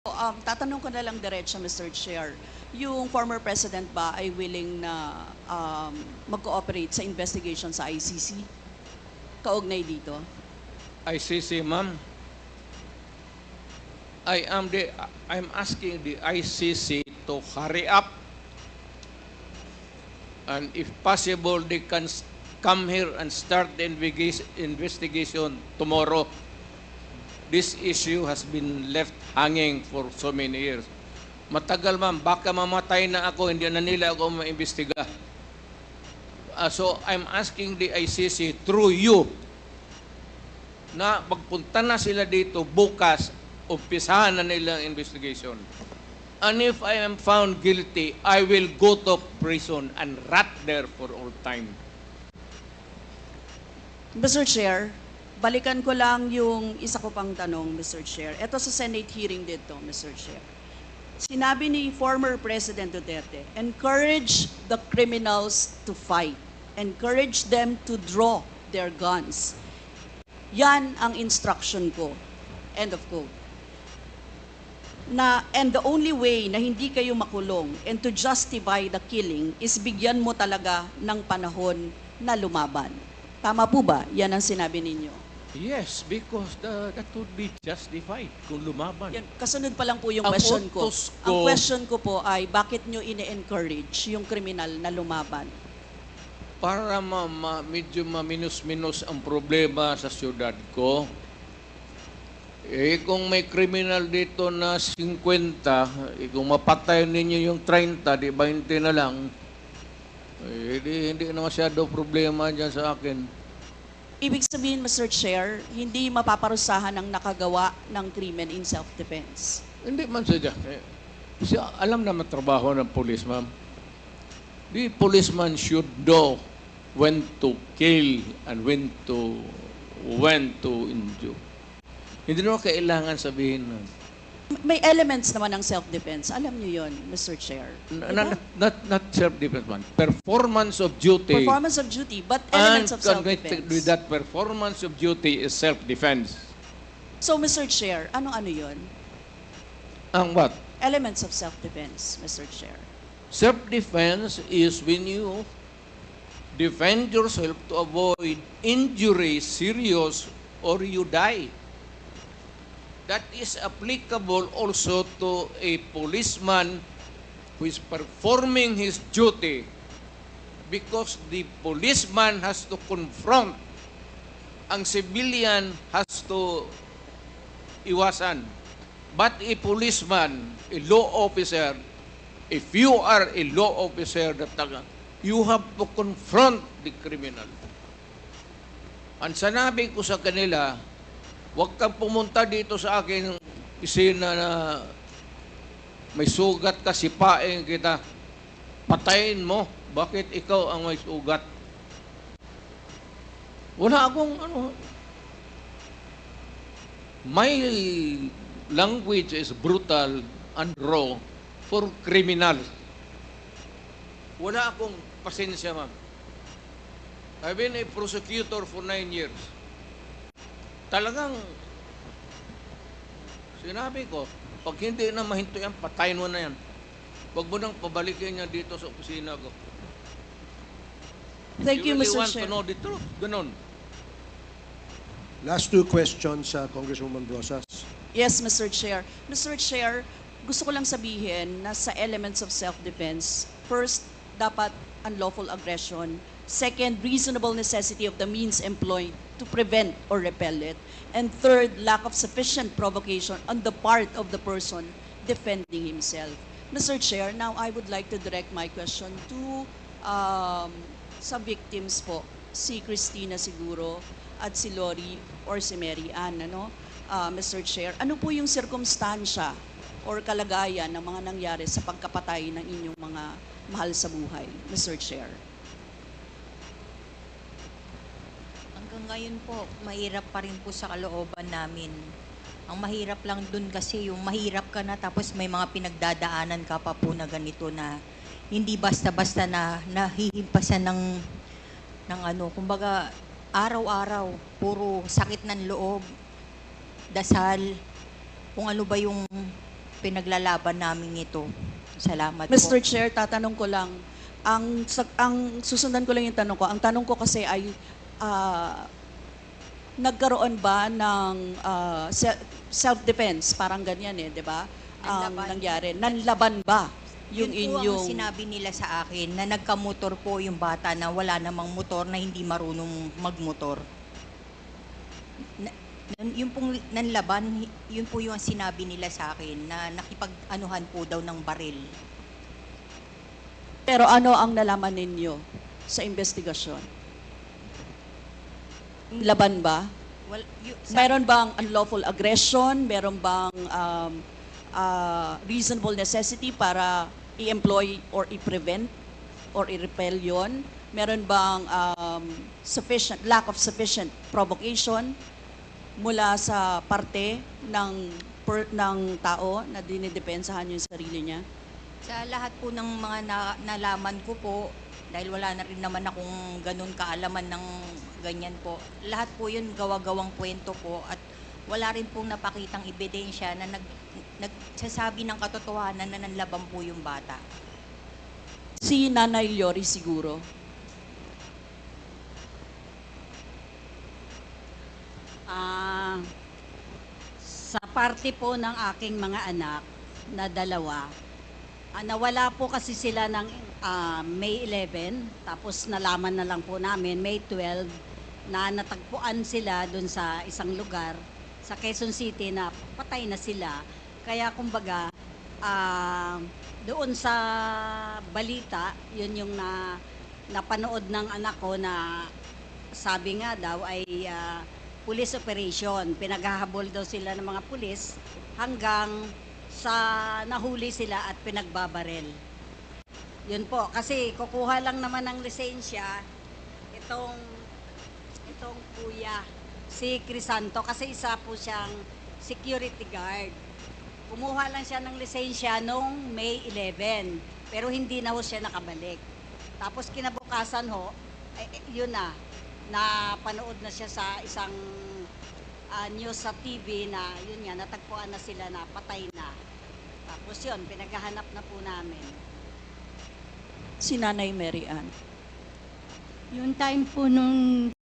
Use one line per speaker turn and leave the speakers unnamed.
Tatanong ko na lang diretso, Mr. Chair. Yung former president ba ay willing na mag-cooperate sa investigation sa ICC? Kaugnay dito?
ICC, ma'am. I'm asking the ICC to hurry up, and if possible, they can come here and start the investigation tomorrow. This issue has been left hanging for so many years. Matagal, ma'am. Baka mamatay na ako, hindi na nila ako maimbestiga. So I'm asking the ICC through you na magpunta na sila dito bukas, umpisahan na nila ang investigation. And if I am found guilty, I will go to prison and rot there for all time.
Mr. Chair, balikan ko lang yung isa ko pang tanong, Mr. Chair. Ito sa Senate hearing dito, Mr. Chair. Sinabi ni former President Duterte, encourage the criminals to fight. Encourage them to draw their guns. Yan ang instruction ko. End of quote. And the only way na hindi kayo makulong and to justify the killing is bigyan mo talaga ng panahon na lumaban. Tama po ba? Yan ang sinabi ninyo.
Yes, because that would be justified kung lumaban.
Yan, kasunod pa lang po yung
Ang
question ko.
utos ko-
Ang question ko po ay, bakit nyo ine-encourage yung kriminal na lumaban?
Para medyo maminus-minus ang problema sa syudad ko, kung may kriminal dito na 50, kung mapatay ninyo yung 30, di 20 na lang, hindi na masyado problema dyan sa akin.
Ibig sabihin, Mr. Chair, hindi mapaparusahan ang nakagawa ng krimen in self-defense.
Hindi man sadya. Siya alam naman trabaho ng police, ma'am. The policeman should know when to kill and when to injure. Hindi naman kailangan sabihin nun.
May elements naman ng self-defense. Alam niyo yon, Mr. Chair. Diba?
Not self-defense, man. Performance of duty.
Performance of duty, but elements of
connected with
self-defense.
that performance of duty is self-defense.
So, Mr. Chair, ano-ano yon?
Ang what?
Elements of self-defense, Mr. Chair.
Self-defense is when you defend yourself to avoid injury, serious, or you die. That is applicable also to a policeman who is performing his duty, because the policeman has to confront, ang civilian has to iwasan. But a policeman, a law officer, if you are a law officer, you have to confront the criminal. Ang sanabi ko sa kanila, huwag kang pumunta dito sa akin isina na may sugat ka, sipain kita, patayin mo. Bakit ikaw ang may sugat? Wala akong my language is brutal and raw for criminals. Wala akong pasensya, ma'am. I've been a prosecutor for 9 years. Talagang sinabi ko, pag hindi na mahinto yan, patayin mo na yan. Huwag mo nang pabalikin niya dito sa opisina ko.
Thank you,
really
Mr.
want
Chair.
to know the truth? Ganon.
Last two questions, Congresswoman Brosas.
Yes, Mr. Chair. Mr. Chair, gusto ko lang sabihin na sa elements of self-defense, first, dapat unlawful aggression. Second, reasonable necessity of the means employed to prevent or repel it. And third, lack of sufficient provocation on the part of the person defending himself. Mr. Chair, now I would like to direct my question to sa victims po, si Christina siguro at si Lori or si Mary Ann, Mr. Chair. Ano po yung sirkumstansya or kalagayan ng mga nangyari sa pagkapatay ng inyong mga mahal sa buhay, Mr. Chair?
Hanggang ngayon po, mahirap pa rin po sa kalooban namin. Ang mahirap lang dun kasi yung mahirap ka na tapos may mga pinagdadaanan ka pa po na ganito na hindi basta-basta na nahihimpasan ng kumbaga araw-araw, puro sakit ng loob, dasal, kung ano ba yung pinaglalaban namin ito. Salamat
Mr.
po.
Chair, tatanong ko lang, ang susundan ko lang yung tanong ko. Ang tanong ko kasi ay, nagkaroon ba ng self-defense? Parang ganyan di ba? Ang
Nanlaban.
nangyari. Nanlaban ba yung
Yun po
inyong...
ang sinabi nila sa akin na nagkamotor po yung bata na wala namang motor na hindi marunong magmotor. Yung pong nanlaban, yun po yung sinabi nila sa akin na nakipag-anuhan po daw ng baril.
Pero ano ang nalaman ninyo sa investigasyon? Laban ba?
Well,
Meron bang unlawful aggression? Meron bang reasonable necessity para i-employ or i-prevent or i-repel yun? Meron bang lack of sufficient provocation mula sa parte ng tao na dinidepensahan yung sarili niya?
Sa lahat po ng mga nalaman ko po, dahil wala na rin naman akong ganun kaalaman ng ganyan po, lahat po yun gawa-gawang kwento po at wala rin pong napakitang ebidensya na nagsasabi ng katotohanan na nanlaban po yung bata.
Si Nanay Lori siguro.
Sa parte po ng aking mga anak na dalawa, nawala po kasi sila ng May 11, tapos nalaman na lang po namin May 12 na natagpuan sila dun sa isang lugar sa Quezon City na patay na sila. Kaya kumbaga, doon sa balita, yun yung napanood ng anak ko na sabi nga daw ay police operation. Pinaghahabol daw sila ng mga pulis hanggang sa nahuli sila at pinagbabarel. Yun po, kasi kukuha lang naman ng lisensya itong kuya, si Crisanto, kasi isa po siyang security guard. Kumuha lang siya ng lisensya noong May 11, pero hindi na ho siya nakabalik. Tapos kinabukasan ho, yun napanood na siya sa isang news sa TV na yun nga, natagpuan na sila na patay na. Tapos yun, pinaghahanap na po namin.
Si Nanay Mary Ann.
Yung time po nung